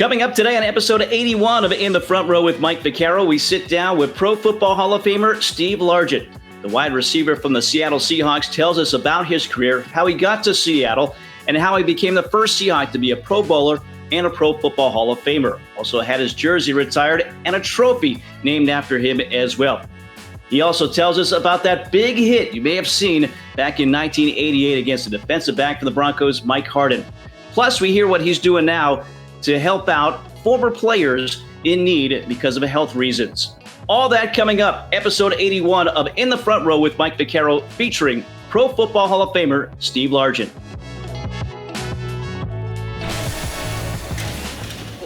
Coming up today on episode 81 of In the Front Row with Mike Vaccaro, we sit down with Pro Football Hall of Famer Steve Largent. The wide receiver from the Seattle Seahawks tells us about his career, how he got to Seattle, and how he became the first Seahawk to be a Pro Bowler and a Pro Football Hall of Famer. Also had his jersey retired and a trophy named after him as well. He also tells us about that big hit you may have seen back in 1988 against the defensive back for the Broncos, Mike Harden. Plus, we hear what he's doing now to help out former players in need because of health reasons. All that coming up, episode 81 of In the Front Row with Mike Vaccaro, featuring Pro Football Hall of Famer Steve Largent.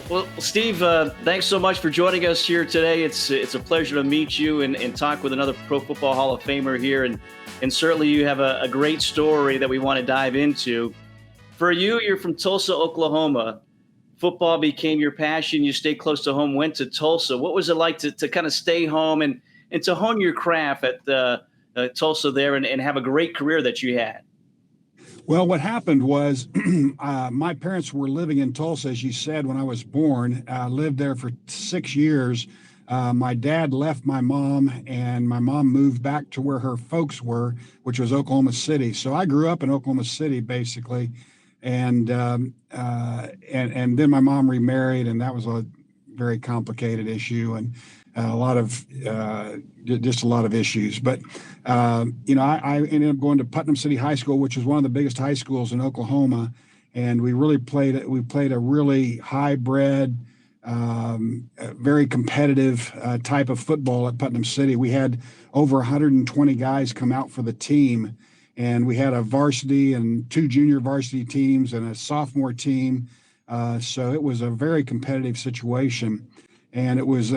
Well, Steve, thanks so much for joining us here today. It's a pleasure to meet you and talk with another Pro Football Hall of Famer here. And certainly you have a great story that we want to dive into. For you, you're from Tulsa, Oklahoma. Football became your passion. You stayed close to home, went to Tulsa. What was it like to kind of stay home and to hone your craft at Tulsa there and have a great career that you had? Well, what happened was my parents were living in Tulsa, as you said, when I was born. I lived there for 6 years. My dad left my mom, and my mom moved back to where her folks were, which was Oklahoma City. So I grew up in Oklahoma City, basically. And then my mom remarried, and that was a very complicated issue and a lot of issues. But I ended up going to Putnam City High School, which is one of the biggest high schools in Oklahoma, and we played a really high-bred, very competitive type of football at Putnam City. We had over 120 guys come out for the team. And we had a varsity and 2 junior varsity teams and a sophomore team. So it was a very competitive situation. And it was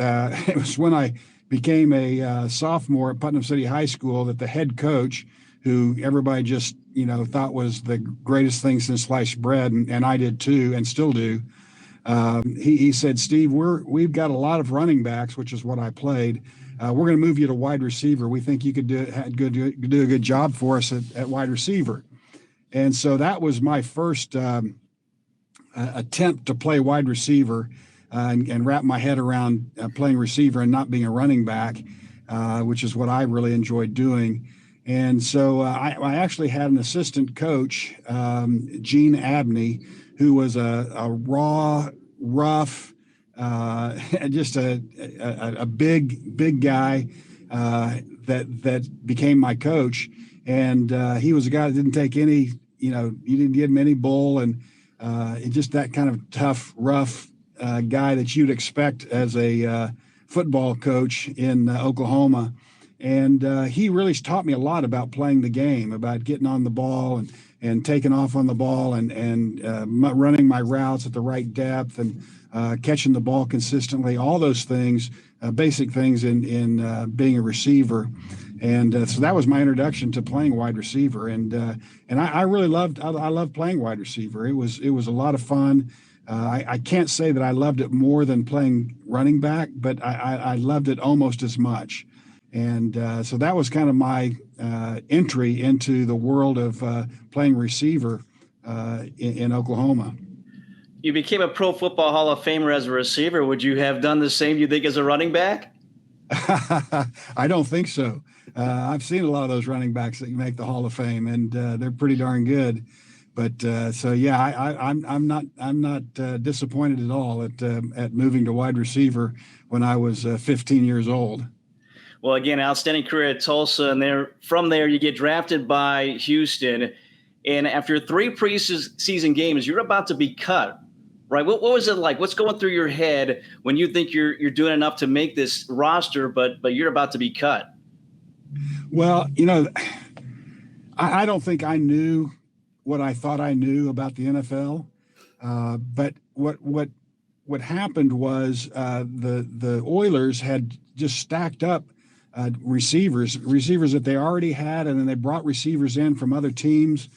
when I became a sophomore at Putnam City High School that the head coach, who everybody just, thought was the greatest thing since sliced bread, and I did too, and still do. He said, "Steve, we've got a lot of running backs," which is what I played. We're going to move you to wide receiver. We think you could do a good job for us at wide receiver. And so that was my first attempt to play wide receiver and wrap my head around playing receiver and not being a running back, which is what I really enjoyed doing. And so I actually had an assistant coach, Gene Abney, who was a raw, rough, just a big guy that became my coach, and he was a guy that didn't take any, you didn't give him any bull, and just that kind of tough, rough guy that you'd expect as a football coach in Oklahoma. And he really taught me a lot about playing the game, about getting on the ball and taking off on the ball and running my routes at the right depth and catching the ball consistently, all those things, basic things in being a receiver. And so that was my introduction to playing wide receiver. And I really loved playing wide receiver. It was a lot of fun. I can't say that I loved it more than playing running back, but I loved it almost as much. And so that was kind of my entry into the world of playing receiver in Oklahoma. You became a Pro Football Hall of Famer as a receiver. Would you have done the same, you think, as a running back? I don't think so. I've seen a lot of those running backs that make the Hall of Fame, and they're pretty darn good. But so yeah, I'm not disappointed at all at moving to wide receiver when I was 15 years old. Well, again, outstanding career at Tulsa, and from there you get drafted by Houston, and after 3 preseason games, you're about to be cut. Right. What was it like? What's going through your head when you think you're doing enough to make this roster, but you're about to be cut? Well, I don't think I knew what I thought I knew about the NFL. But what happened was the Oilers had just stacked up receivers that they already had, and then they brought receivers in from other teams.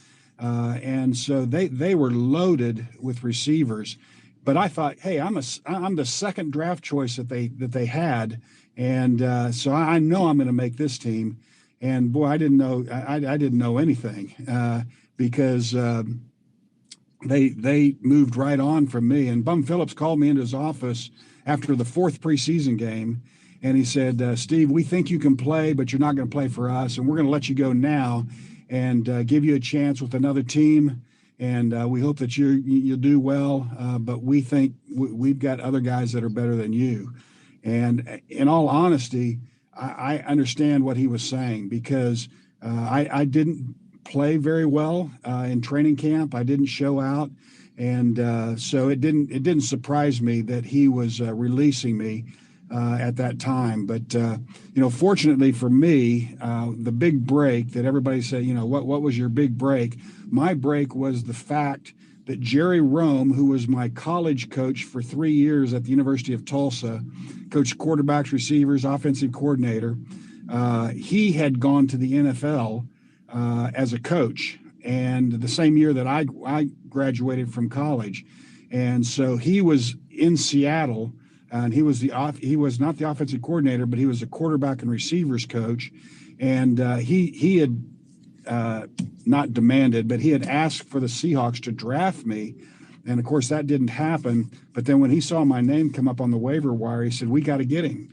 And so they were loaded with receivers, but I thought, hey, I'm the second draft choice that they had, and so I know I'm going to make this team. And boy, I didn't know anything because they moved right on from me. And Bum Phillips called me into his office after the fourth preseason game, and he said, Steve, we think you can play, but you're not going to play for us, and we're going to let you go now and give you a chance with another team. And we hope that you'll do well, but we think we've got other guys that are better than you. And in all honesty, I understand what he was saying, because I didn't play very well in training camp. I didn't show out, and so it didn't surprise me that he was releasing me at that time. But fortunately for me, the big break that everybody said, what was your big break? My break was the fact that Jerry Rome, who was my college coach for 3 years at the University of Tulsa, coached quarterbacks, receivers, offensive coordinator. He had gone to the NFL as a coach, and the same year that I graduated from college. And so he was in Seattle, and he was not the offensive coordinator, but he was a quarterback and receivers coach. And he had not demanded, but he had asked for the Seahawks to draft me. And of course that didn't happen. But then when he saw my name come up on the waiver wire, he said, we got to get him.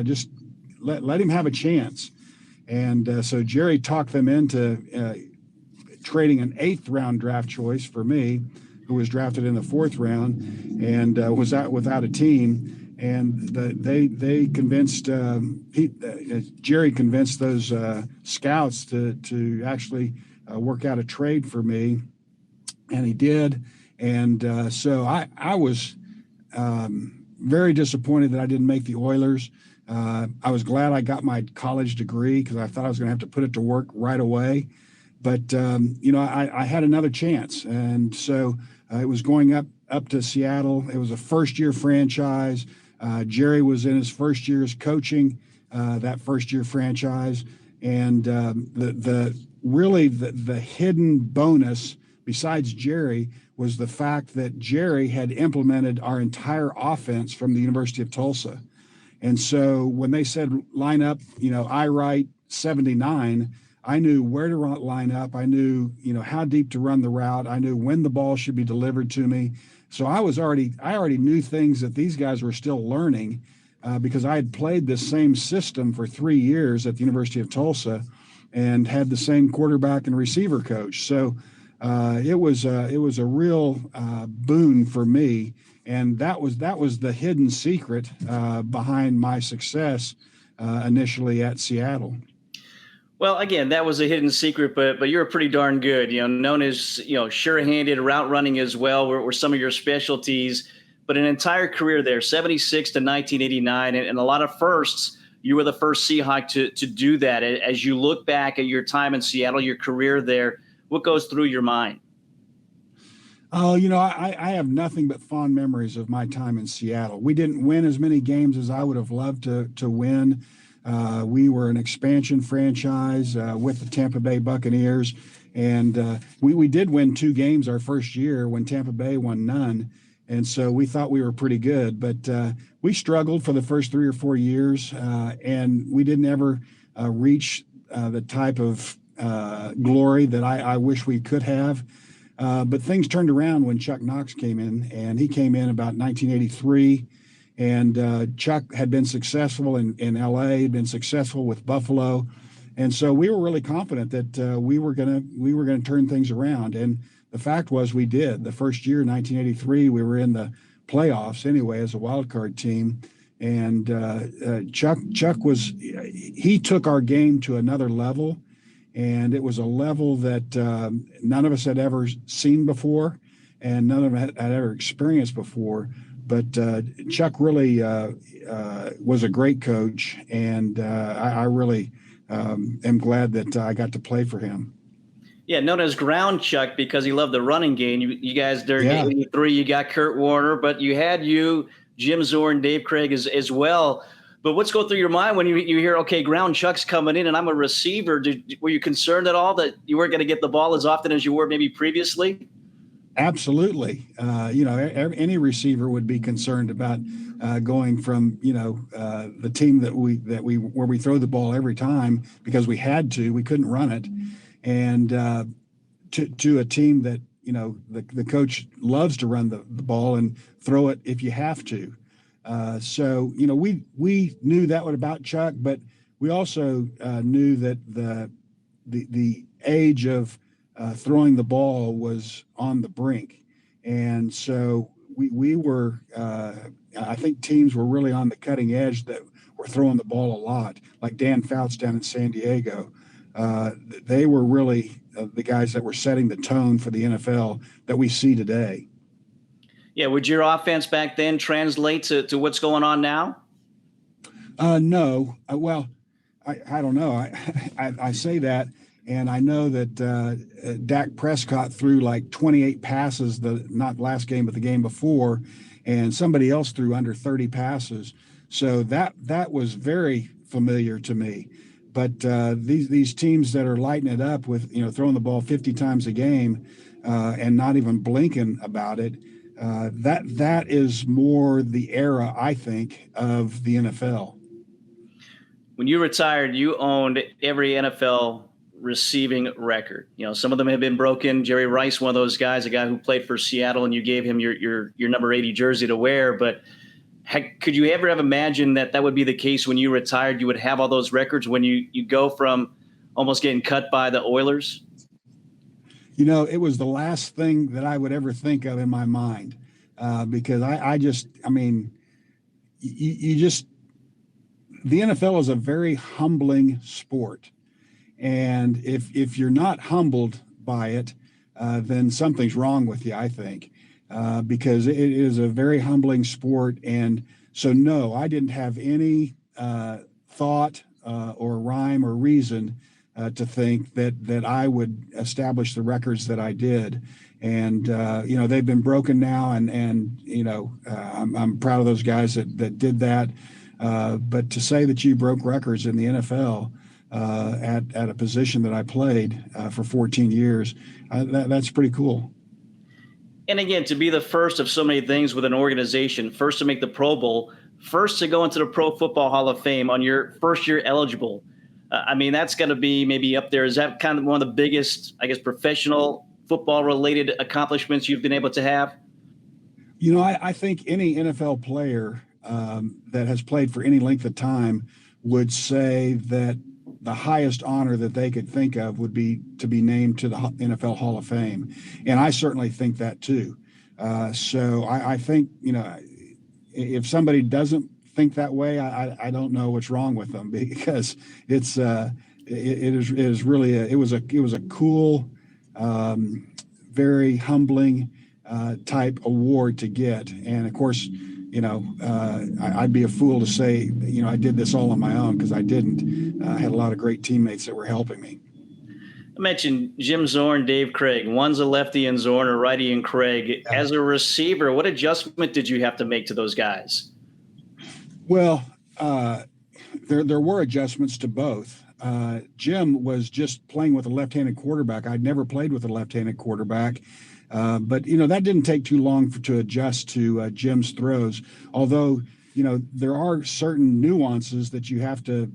Just let him have a chance. And so Jerry talked them into trading an 8th round draft choice for me, who was drafted in the 4th round and was out without a team. And they convinced Jerry convinced those scouts to actually work out a trade for me, and he did. And so I was very disappointed that I didn't make the Oilers. I was glad I got my college degree, because I thought I was going to have to put it to work right away. But I had another chance, and so it was going up to Seattle. It was a first-year franchise. Jerry was in his first years coaching that first-year franchise, and the hidden bonus besides Jerry was the fact that Jerry had implemented our entire offense from the University of Tulsa. And so when they said line up, I write 79, I knew where to line up. I knew, how deep to run the route. I knew when the ball should be delivered to me. So I already knew things that these guys were still learning, because I had played this same system for 3 years at the University of Tulsa and had the same quarterback and receiver coach. So it was a real boon for me. And that was the hidden secret behind my success initially at Seattle. Well, again, that was a hidden secret, but you're pretty darn good. Known as sure-handed route running as well were some of your specialties. But an entire career there, 76 to 1989, and a lot of firsts. You were the first Seahawk to do that. As you look back at your time in Seattle, your career there, what goes through your mind? Oh, I have nothing but fond memories of my time in Seattle. We didn't win as many games as I would have loved to win. We were an expansion franchise with the Tampa Bay Buccaneers, and we did win 2 games our first year when Tampa Bay won none. And so we thought we were pretty good, but we struggled for the first 3 or 4 years, and we didn't ever reach the type of glory that I wish we could have. But things turned around when Chuck Knox came in, and he came in about 1983. And Chuck had been successful in LA, had been successful with Buffalo. And so we were really confident that we were gonna turn things around. And the fact was we did. The first year, 1983, we were in the playoffs anyway as a wild card team. And Chuck he took our game to another level. And it was a level that none of us had ever seen before, and none of us had ever experienced before. But Chuck really was a great coach, and I really am glad that I got to play for him. Yeah, known as Ground Chuck because he loved the running game. You guys during '83, you got Kurt Warner, but you had Jim Zorn, Dave Craig as well. But what's going through your mind when you hear, okay, Ground Chuck's coming in and I'm a receiver? Were you concerned at all that you weren't going to get the ball as often as you were maybe previously? Absolutely. Any receiver would be concerned about going from, the team where we throw the ball every time because we had to, we couldn't run it. And to a team that, the coach loves to run the ball and throw it if you have to. So we knew that about Chuck, but we also knew that the age of throwing the ball was on the brink, and so we were. I think teams were really on the cutting edge that were throwing the ball a lot, like Dan Fouts down in San Diego. They were really the guys that were setting the tone for the NFL that we see today. Yeah, would your offense back then translate to what's going on now? No. Well, I don't know. I say that, and I know that Dak Prescott threw like 28 passes, not last game, but the game before, and somebody else threw under 30 passes. So that was very familiar to me. But these teams that are lighting it up with throwing the ball 50 times a game and not even blinking about it, that is more the era, I think, of the NFL. When you retired, you owned every NFL receiving record. Some of them have been broken. Jerry Rice, one of those guys, a guy who played for Seattle, and you gave him your number 80 jersey to wear. But could you ever have imagined that would be the case when you retired? You would have all those records when you go from almost getting cut by the Oilers? It was the last thing that I would ever think of in my mind because the NFL is a very humbling sport. And if you're not humbled by it, then something's wrong with you, I think, because it is a very humbling sport. And so, no, I didn't have any thought or rhyme or reason to think that I would establish the records that I did. And, they've been broken now. And I'm proud of those guys that did that. But to say that you broke records in the NFL at a position that I played for 14 years, that's pretty cool. And again, to be the first of so many things with an organization, first to make the Pro Bowl, first to go into the Pro Football Hall of Fame on your first year eligible. That's going to be maybe up there. Is that kind of one of the biggest, professional football related accomplishments you've been able to have? I think any NFL player that has played for any length of time would say that the highest honor that they could think of would be to be named to the NFL Hall of Fame. And I certainly think that too. So I think, if somebody doesn't think that way, I don't know what's wrong with them, because it was a cool, very humbling type award to get. And of course, I'd be a fool to say, I did this all on my own, because I didn't. I had a lot of great teammates that were helping me. I mentioned Jim Zorn, Dave Craig. One's a lefty in Zorn, a righty in Craig. As a receiver, what adjustment did you have to make to those guys? Well, there were adjustments to both. Jim was just playing with a left-handed quarterback. I'd never played with a left-handed quarterback. But that didn't take too long to adjust to Jim's throws. Although, there are certain nuances that you have to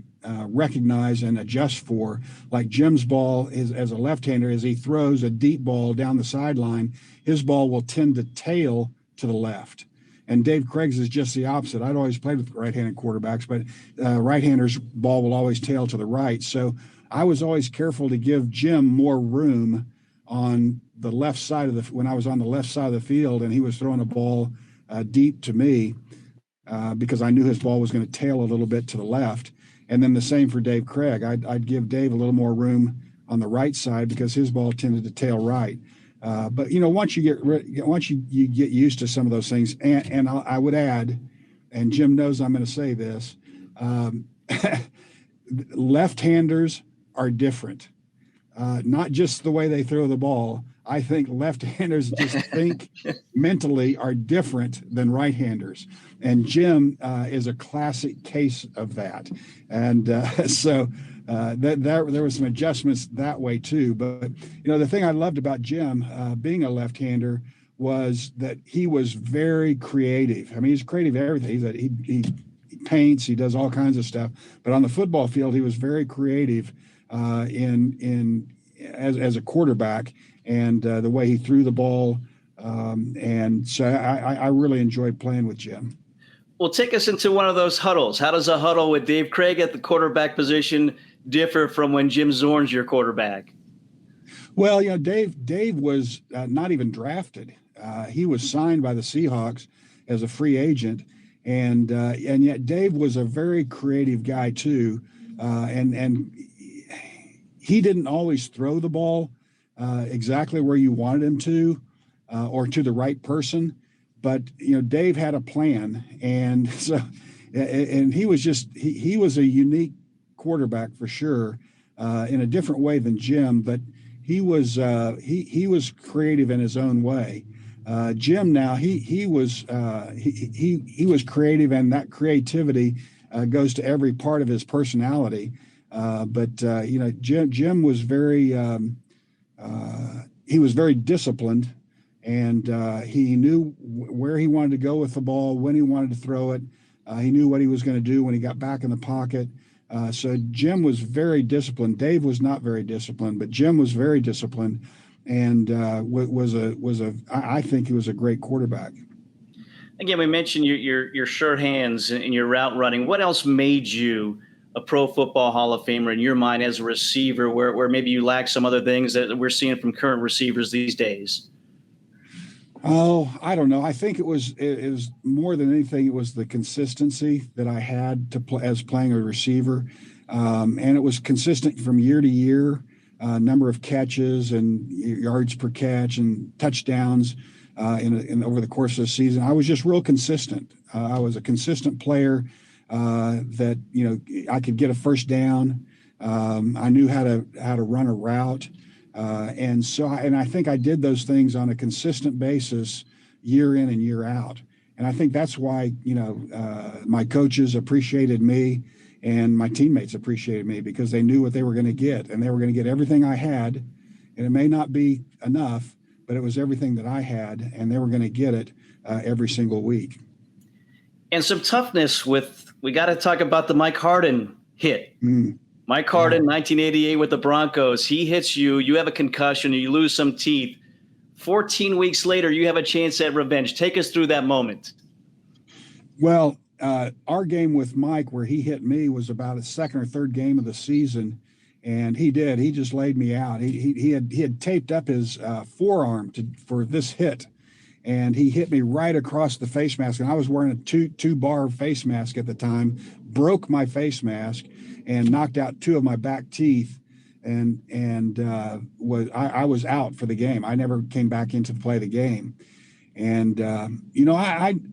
recognize and adjust for. Like Jim's ball is, as a left-hander, as he throws a deep ball down the sideline, his ball will tend to tail to the left. And Dave Craig's is just the opposite. I'd always played with right-handed quarterbacks, but right-handers' ball will always tail to the right. So I was always careful to give Jim more room on the left side when I was on the left side of the field, and he was throwing a ball deep to me because I knew his ball was going to tail a little bit to the left. And then the same for Dave Craig. I'd give Dave a little more room on the right side because his ball tended to tail right. But once you get used to some of those things, and I would add, and Jim knows I'm going to say this, left-handers are different. Not just the way they throw the ball. I think left-handers just think mentally are different than right-handers. And Jim is a classic case of that. And so there was some adjustments that way too. But, the thing I loved about Jim being a left-hander was that he was very creative. He's creative at everything. He paints, he does all kinds of stuff. But on the football field, he was very creative as a quarterback, and the way he threw the ball. And so I really enjoyed playing with Jim. Well, take us into one of those huddles. How does a huddle with Dave Craig at the quarterback position differ from when Jim Zorn's your quarterback? Well, Dave was not even drafted. He was signed by the Seahawks as a free agent, and yet Dave was a very creative guy too, and he didn't always throw the ball exactly where you wanted him to, or to the right person. But Dave had a plan, and so he was he was a unique quarterback for sure, in a different way than Jim. But he was creative in his own way. Jim now he was creative, and that creativity goes to every part of his personality. But Jim was he was very disciplined. And he knew where he wanted to go with the ball, when he wanted to throw it. He knew what he was going to do when he got back in the pocket. So Jim was very disciplined. Dave was not very disciplined, but Jim was very disciplined, and I think he was a great quarterback. Again, we mentioned your sure hands and your route running. What else made you a Pro Football Hall of Famer in your mind as a receiver, where maybe you lack some other things that we're seeing from current receivers these days? Oh, I don't know. I think it was more than anything, it was the consistency that I had to play as playing a receiver, and it was consistent from year to year, number of catches and yards per catch and touchdowns in over the course of the season. I was just real consistent. I was a consistent player that I could get a first down. I knew how to run a route. And I think I did those things on a consistent basis year in and year out. And I think that's why, my coaches appreciated me and my teammates appreciated me, because they knew what they were going to get, and they were going to get everything I had. And it may not be enough, but it was everything that I had, and they were going to get it every single week. And some toughness we got to talk about the Mike Harden hit. Mike Harden, 1988 with the Broncos. He hits you. You have a concussion. You lose some teeth. 14 weeks later, you have a chance at revenge. Take us through that moment. Well, our game with Mike, where he hit me, was about a second or third game of the season, and he just laid me out. He had taped up his forearm for this hit, and he hit me right across the face mask. And I was wearing a two-bar face mask at the time. Broke my face mask and knocked out two of my back teeth, and I was out for the game. I never came back in to play the game. And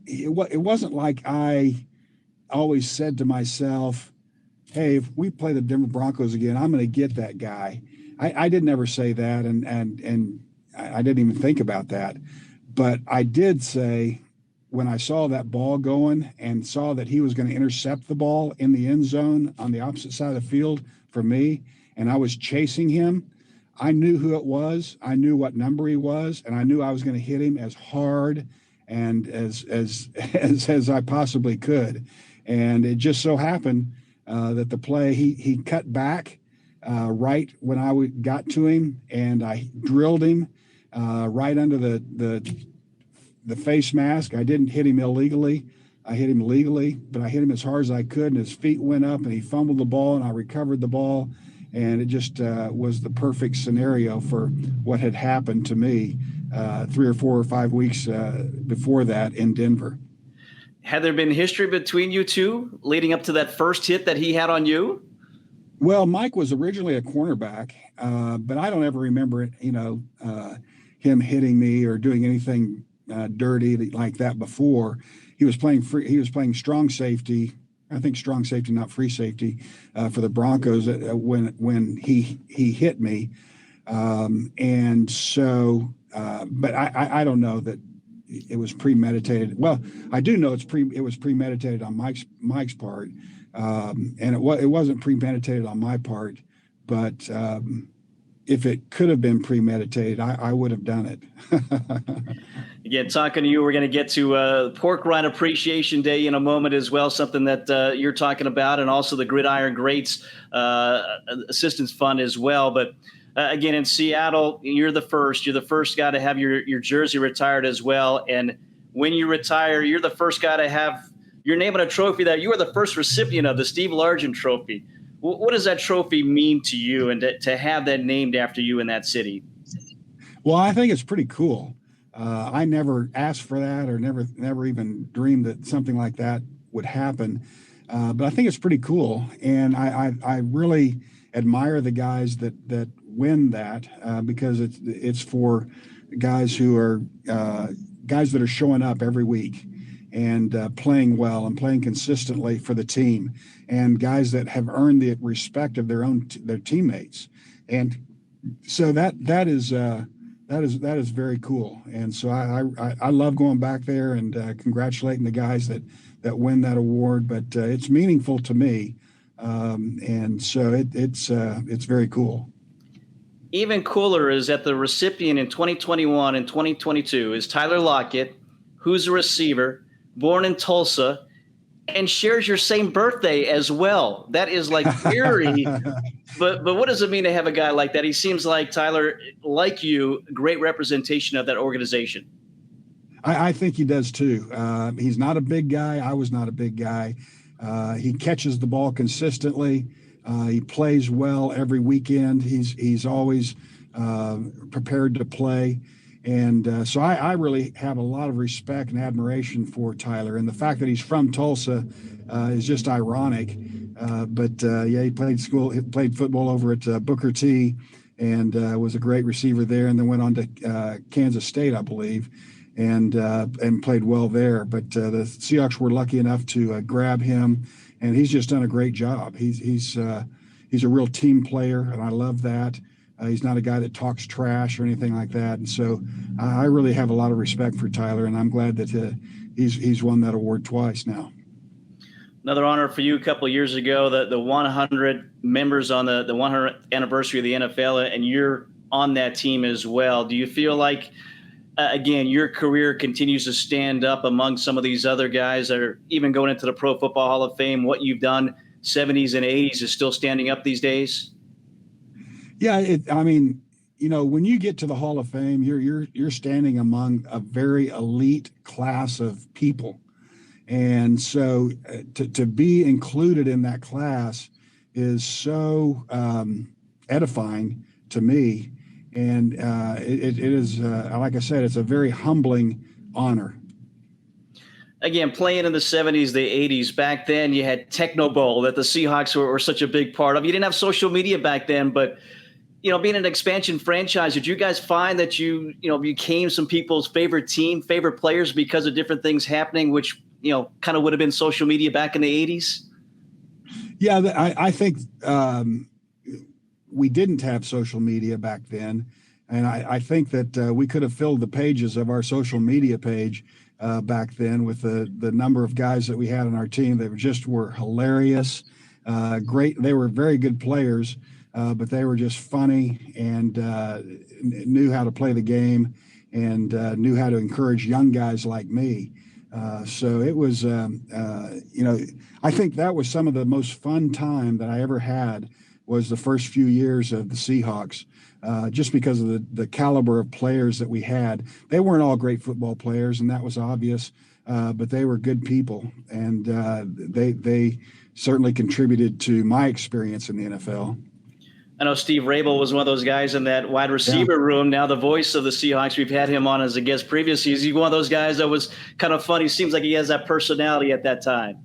it wasn't like I always said to myself, hey, if we play the Denver Broncos again, I'm going to get that guy. I didn't ever say that, and I didn't even think about that. But I did say, when I saw that ball going and saw that he was going to intercept the ball in the end zone on the opposite side of the field from me, and I was chasing him, I knew who it was. I knew what number he was, and I knew I was going to hit him as hard and as I possibly could. And it just so happened that the play, he cut back right when I got to him, and I drilled him right under the face mask. I didn't hit him illegally. I hit him legally, but I hit him as hard as I could, and his feet went up, and he fumbled the ball, and I recovered the ball, and it just was the perfect scenario for what had happened to me 3 or 4 or 5 weeks before that in Denver. Had there been history between you two leading up to that first hit that he had on you? Well, Mike was originally a cornerback, but I don't ever remember it, him hitting me or doing anything dirty like that before. He was playing strong safety. I think strong safety, not free safety, for the Broncos when he hit me. And so, but I don't know that it was premeditated. Well, I do know it was premeditated on Mike's part, and it wasn't premeditated on my part. But if it could have been premeditated, I would have done it. Again, talking to you, we're going to get to Pork Rind Appreciation Day in a moment as well, something that you're talking about, and also the Gridiron Greats Assistance Fund as well. But Again, in Seattle, you're the first. You're the first guy to have your jersey retired as well. And when you retire, you're the first guy to have your name on a trophy that you are the first recipient of, the Steve Largent Trophy. What does that trophy mean to you, and to have that named after you in that city? Well, I think it's pretty cool. I never asked for that, or never even dreamed that something like that would happen. But I think it's pretty cool, and I really admire the guys that win that, because it's for guys who are guys that are showing up every week and playing well and playing consistently for the team, and guys that have earned the respect of their teammates. And so that is very cool. And so I love going back there and congratulating the guys that win that award. But it's meaningful to me, and so it's very cool. Even cooler is that the recipient in 2021 and 2022 is Tyler Lockett, who's a receiver, born in Tulsa, and shares your same birthday as well. That is like eerie. But what does it mean to have a guy like that? He seems like, Tyler, like you, great representation of that organization. I think he does too. He's not a big guy. I was not a big guy. He catches the ball consistently. He plays well every weekend. He's always prepared to play. And so I really have a lot of respect and admiration for Tyler. And the fact that he's from Tulsa is just ironic. But he played football over at Booker T, and was a great receiver there, and then went on to Kansas State, I believe, and played well there. But the Seahawks were lucky enough to grab him, and he's just done a great job. He's a real team player, and I love that. He's not a guy that talks trash or anything like that. And so I really have a lot of respect for Tyler, and I'm glad that he's won that award twice now. Another honor for you a couple of years ago, the 100 members on the 100th anniversary of the NFL, and you're on that team as well. Do you feel like, again, your career continues to stand up among some of these other guys that are even going into the Pro Football Hall of Fame? What you've done 70s and 80s is still standing up these days? Yeah, when you get to the Hall of Fame, you're standing among a very elite class of people, and so to be included in that class is so edifying to me, and it is like I said, it's a very humbling honor. Again, playing in the 70s, the 80s, back then you had Techno Bowl that the Seahawks were such a big part of. You didn't have social media back then, but being an expansion franchise, did you guys find that you became some people's favorite team, favorite players because of different things happening, which, kind of would have been social media back in the 80s? Yeah, I think we didn't have social media back then. And I think that we could have filled the pages of our social media page back then with the number of guys that we had on our team that were hilarious, great. They were very good players. But they were just funny and knew how to play the game, and knew how to encourage young guys like me. So it was, I think that was some of the most fun time that I ever had, was the first few years of the Seahawks, just because of the caliber of players that we had. They weren't all great football players, and that was obvious, but they were good people, and they certainly contributed to my experience in the NFL. I know Steve Rabel was one of those guys in that wide receiver room. Now the voice of the Seahawks, we've had him on as a guest previously. He's one of those guys that was kind of funny. Seems like he has that personality at that time.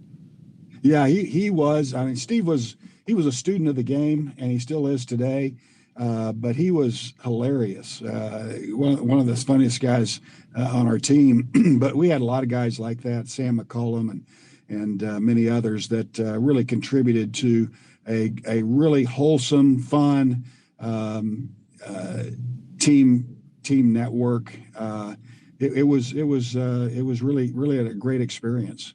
Yeah, he was. I mean, Steve was a student of the game, and he still is today. But he was hilarious. One of the funniest guys on our team. But we had a lot of guys like that, Sam McCollum and many others that really contributed to a really wholesome, fun team network. It was really a great experience.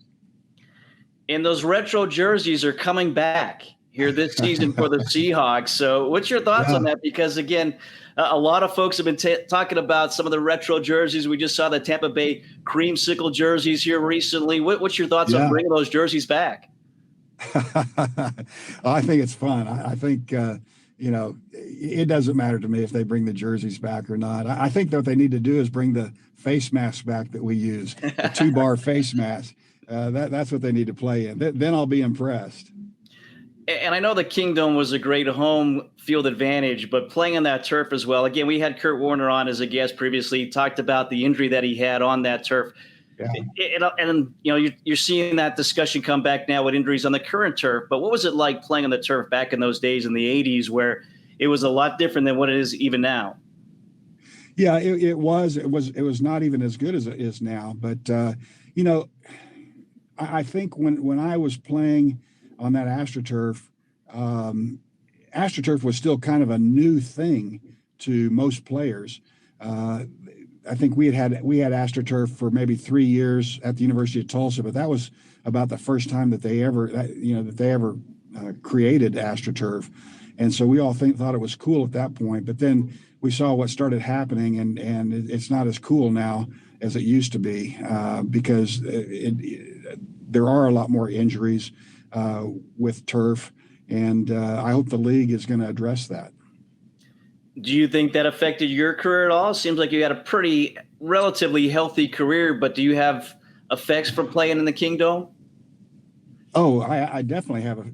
And those retro jerseys are coming back here this season for the Seahawks. So what's your thoughts on that? Because, again, a lot of folks have been talking about some of the retro jerseys. We just saw the Tampa Bay creamsicle jerseys here recently. What's your thoughts on bringing those jerseys back? I think it's fun. I think, it doesn't matter to me if they bring the jerseys back or not. I think that what they need to do is bring the face masks back that we use, the 2-bar face mask. That's what they need to play in. Then I'll be impressed. And I know the Kingdom was a great home field advantage, but playing on that turf as well. Again, we had Kurt Warner on as a guest previously. He talked about the injury that he had on that turf. Yeah. And you're seeing that discussion come back now with injuries on the current turf. But what was it like playing on the turf back in those days in the 80s where it was a lot different than what it is even now? Yeah, it was not even as good as it is now. But I think when I was playing on that AstroTurf, AstroTurf was still kind of a new thing to most players. I think we had AstroTurf for maybe 3 years at the University of Tulsa, but that was about the first time that they ever created AstroTurf, and so we all thought it was cool at that point. But then we saw what started happening, and it's not as cool now as it used to be because there are a lot more injuries with turf, and I hope the league is going to address that. Do you think that affected your career at all? Seems like you had a pretty relatively healthy career, but do you have effects from playing in the Kingdom? Oh, I definitely have.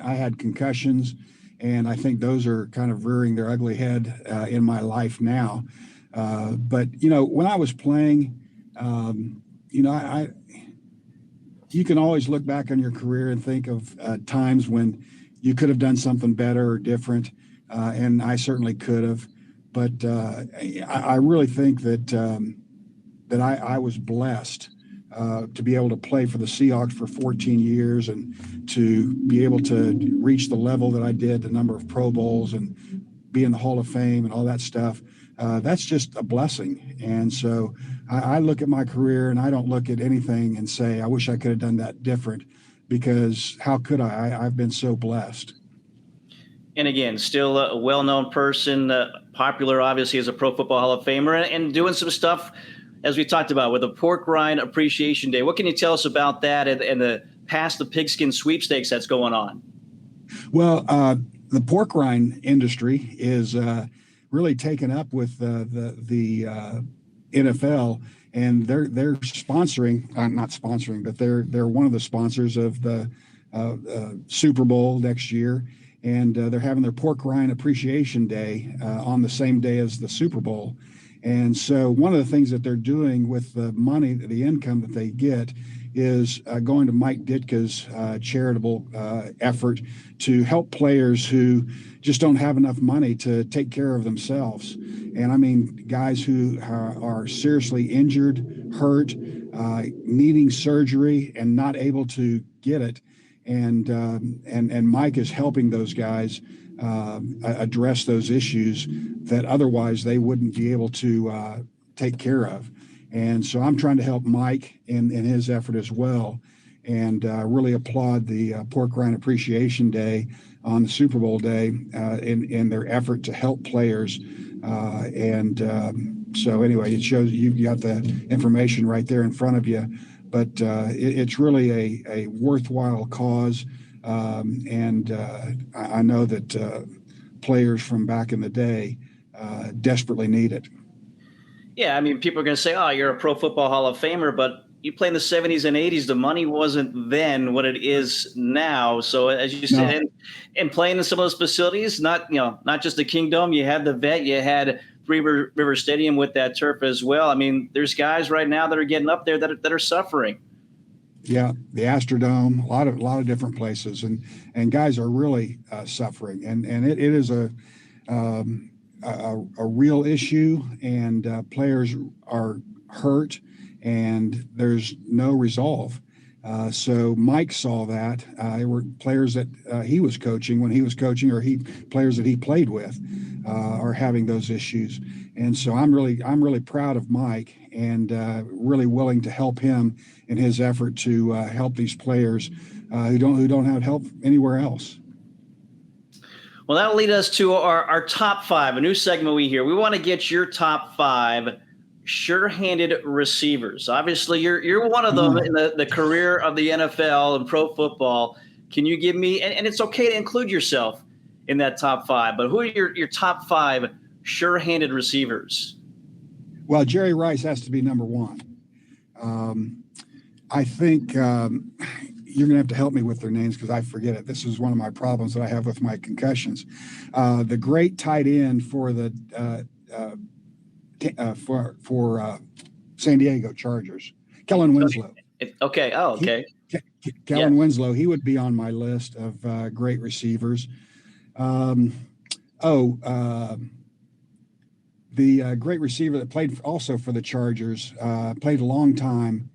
I had concussions, and I think those are kind of rearing their ugly head in my life now. But when I was playing, you can always look back on your career and think of times when you could have done something better or different. And I certainly could have, but I really think that I was blessed to be able to play for the Seahawks for 14 years and to be able to reach the level that I did, the number of Pro Bowls and be in the Hall of Fame and all that stuff. That's just a blessing. And so I look at my career and I don't look at anything and say, I wish I could have done that different, because how could I? I've been so blessed. And again, still a well-known person, popular obviously as a Pro Football Hall of Famer, and doing some stuff, as we talked about, with the Pork Rind Appreciation Day. What can you tell us about that and the Pass the Pigskin sweepstakes that's going on? Well, the pork rind industry is really taken up with the NFL, and they're sponsoring, not sponsoring, but they're one of the sponsors of the Super Bowl next year. And they're having their Pork Rind Appreciation Day on the same day as the Super Bowl. And so one of the things that they're doing with the money, the income that they get, is going to Mike Ditka's charitable effort to help players who just don't have enough money to take care of themselves. And I mean, guys who are seriously injured, hurt, needing surgery and not able to get it. And Mike is helping those guys address those issues that otherwise they wouldn't be able to take care of. And so I'm trying to help Mike in his effort as well, and really applaud the Pork Rind Appreciation Day on the Super Bowl day in their effort to help players. So anyway, it shows you've got the information right there in front of you. But it's really a worthwhile cause, and I know that players from back in the day desperately need it. Yeah, I mean, people are going to say, oh, you're a Pro Football Hall of Famer, but you play in the 70s and 80s. The money wasn't then what it is now. So as you said, and playing in some of those facilities, not just the Kingdom, you had the Vet, you had River Stadium with that turf as well. I mean, there's guys right now that are getting up there that are suffering. Yeah, the Astrodome, a lot of different places, and guys are really suffering, and it is a real issue, and players are hurt, and there's no resolve. So Mike saw that. There were players that he was coaching when he was coaching, or players that he played with are having those issues. And so I'm really proud of Mike, and really willing to help him in his effort to help these players who don't have help anywhere else. Well, that'll lead us to our top five, a new segment we hear. We want to get your top five sure-handed receivers. Obviously, you're one of them in the career of the NFL and pro football. Can you give me, and it's okay to include yourself, in that top five. But who are your top five sure-handed receivers? Well, Jerry Rice has to be number one. I think you're going to have to help me with their names because I forget it. This is one of my problems that I have with my concussions. The great tight end for the San Diego Chargers, Kellen Winslow. Okay. Oh, okay. Kellen Winslow. He would be on my list of great receivers. The great receiver that played also for the Chargers, played a long time,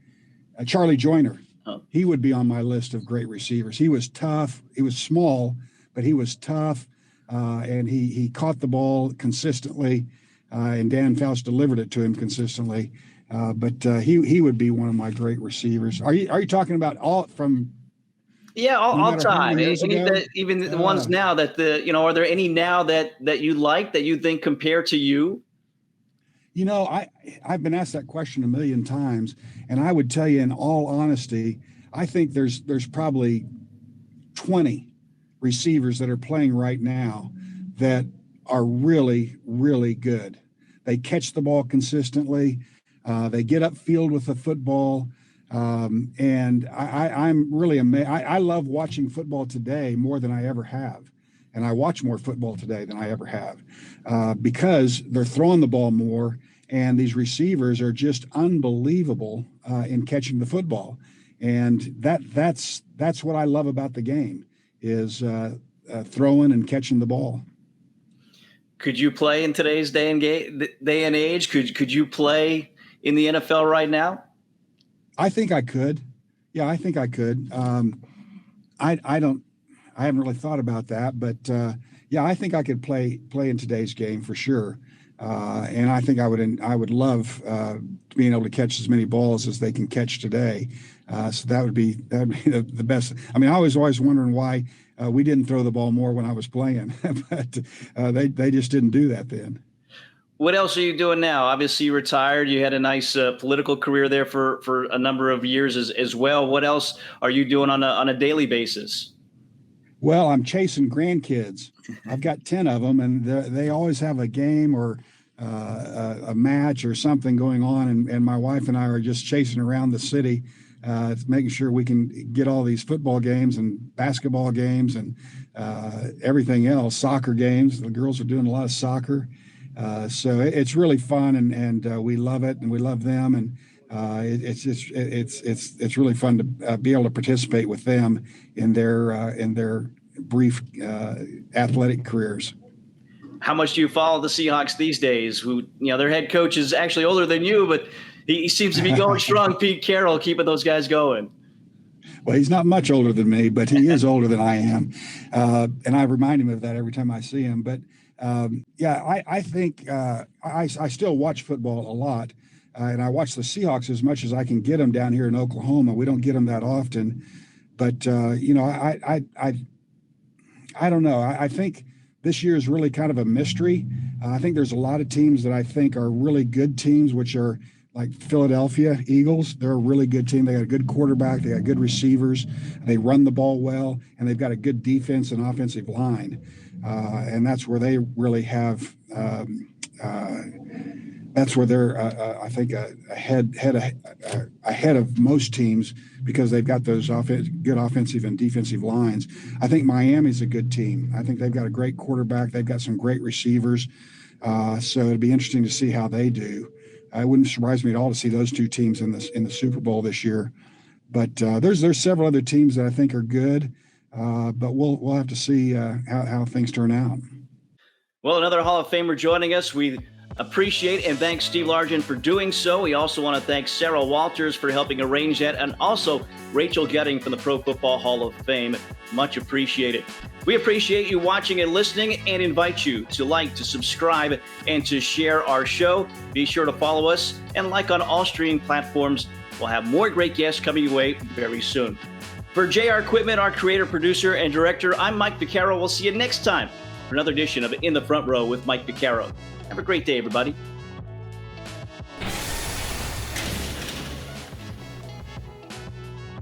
Charlie Joyner. Oh. He would be on my list of great receivers. He was tough. He was small, but he was tough, and he caught the ball consistently, and Dan Fouts delivered it to him consistently. But he would be one of my great receivers. Are you talking about all from? Yeah, all time. Even the ones now that are there any now that you like that you think compare to you? I've been asked that question a million times, and I would tell you in all honesty, I think there's probably 20 receivers that are playing right now that are really, really good. They catch the ball consistently. They get upfield with the football. And I'm really amazed. I love watching football today more than I ever have. And I watch more football today than I ever have because they're throwing the ball more. And these receivers are just unbelievable in catching the football. And that's what I love about the game is throwing and catching the ball. Could you play in today's day and age? Could you play in the NFL right now? I think I could. Yeah, I think I could. I haven't really thought about that, but yeah, I think I could play in today's game for sure. And I think I would love being able to catch as many balls as they can catch today. So that would be the best. I mean, I was always wondering why we didn't throw the ball more when I was playing, but they just didn't do that then. What else are you doing now? Obviously, you retired. You had a nice political career there for a number of years as well. What else are you doing on a daily basis? Well, I'm chasing grandkids. I've got 10 of them, and they always have a game or a match or something going on. And my wife and I are just chasing around the city, making sure we can get all these football games and basketball games and everything else, soccer games. The girls are doing a lot of soccer. So it's really fun, and we love it, and we love them, and it's really fun to be able to participate with them in their brief athletic careers. How much do you follow the Seahawks these days? Who their head coach is actually older than you, but he seems to be going strong. Pete Carroll keeping those guys going. Well, he's not much older than me, but he is older than I am, and I remind him of that every time I see him. But yeah, I think I still watch football a lot, and I watch the Seahawks as much as I can get them down here in Oklahoma. We don't get them that often, but I don't know. I think this year is really kind of a mystery. I think there's a lot of teams that I think are really good teams, which are like Philadelphia Eagles. They're a really good team. They got a good quarterback. They got good receivers. They run the ball well, and they've got a good defense and offensive line. And that's where they really have. That's where they're, I think, ahead of most teams because they've got those good offensive and defensive lines. I think Miami's a good team. I think they've got a great quarterback. They've got some great receivers. So it'd be interesting to see how they do. It wouldn't surprise me at all to see those two teams in the Super Bowl this year. But there's several other teams that I think are good. But we'll have to see how things turn out. Well, another Hall of Famer joining us. We appreciate and thank Steve Largent for doing so. We also want to thank Sarah Walters for helping arrange that, and also Rachel Getting from the Pro Football Hall of Fame. Much appreciated. We appreciate you watching and listening and invite you to like, to subscribe, and to share our show. Be sure to follow us and like on all streaming platforms. We'll have more great guests coming your way very soon. For JR Equipment, our creator, producer, and director, I'm Mike Vaccaro. We'll see you next time for another edition of In the Front Row with Mike Vaccaro. Have a great day, everybody.